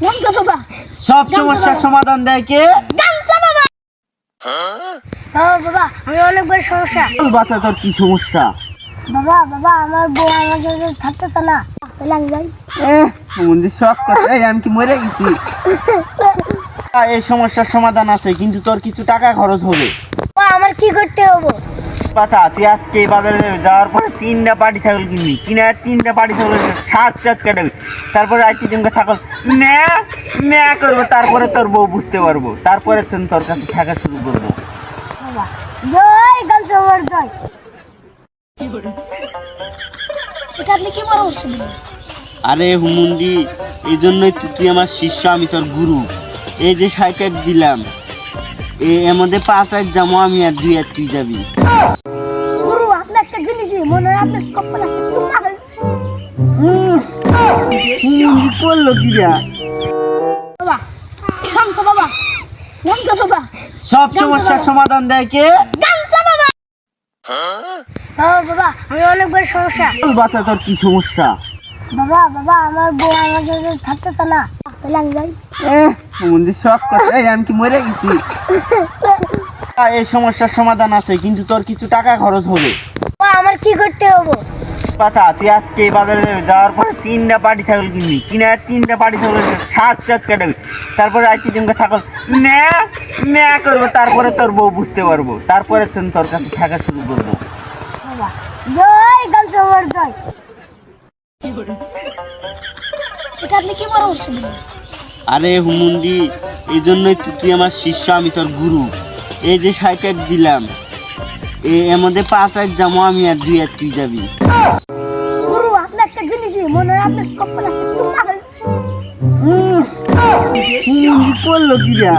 গামছা বাবা। সব সমস্যার সমাধান দেয় কে? গামছা বাবা। বাবা আমি অনেক বড় সমস্যা। বাচ্চা তোর কি সমস্যা? বাবা আমার বউ আমার সাথে থাকতেছে না, তাহলে আমি যাই। মন্দির সব কথা আমি কি মরে গেছি? এই সমস্যার সমাধান আছে, কিন্তু তোর কিছু টাকা খরচ হবে। আমার কি করতে হবে? বাচ্চা তুই আজকে বাজারে যাওয়ার পরে 3টা পাটি ছাগল কিনবি, কিনে 3টা পাটি ছাগল 7 কাটাবি, তারপরে আজকে জনকে ছাগল ম্যা করবো, তারপরে তোর বউ বুঝতে পারবো, তারপরে তোর কাছে থাকা শুরু করবো। বাবা জয় গামছা বাবার জয়। এটা আপনি কি বড় হচ্ছেন? আরে হুমুন্দি, এই জন্যই তুই আমার শিষ্য, আমি তোর গুরু। এই যে 60 দিলাম, এর মধ্যে 5 যাবো আমি, আর 2 তুই যাবি। গুরু আপনি একটা জিনিসই মনে হয় আপনার কপালে করলো কি রে? বাবা গামছা বাবা। গামছা বাবা। সব সমস্যার সমাধান দেয় কে? গামছা বাবা। বাবা আমি অনেক বড় সমস্যা। বাচ্চা তোর কি সমস্যা? বাবা আমার বউ আমার সাথে থাকতেছে না, তাহলে আমি যাই। মন্দির সব কথা আমি কি মরে গেছি? এই সমস্যার সমাধান আছে, কিন্তু তোর কিছু টাকা খরচ হবে। আমার কি করতে হবে? বাচ্চা তুই আজকে বাজারে যাওয়ার পরে 3টা পাটি ছাগল কিনবি, কিনে 3টা পাটি ছাগল 7 কাটাবি, তারপরে আজকে জনকে ছাগল ম্যা করবো, তারপরে তোর বউ বুঝতে পারবো, তারপরে তোর কাছে থাকা শুরু করবো। বাবা জয় গামছা বাবার জয়। এটা আপনি কি বড় হচ্ছেন? আরে হুমুন্দি, এই জন্যই তুই আমার শিষ্য, আমি তোর গুরু। এই যে 60 দিলাম, এর মধ্যে 5 যাবো আমি, আর 2 তুই যাবি। গুরু আপনি একটা জিনিসই মনে হয় আপনার কপালে করলো কি রে?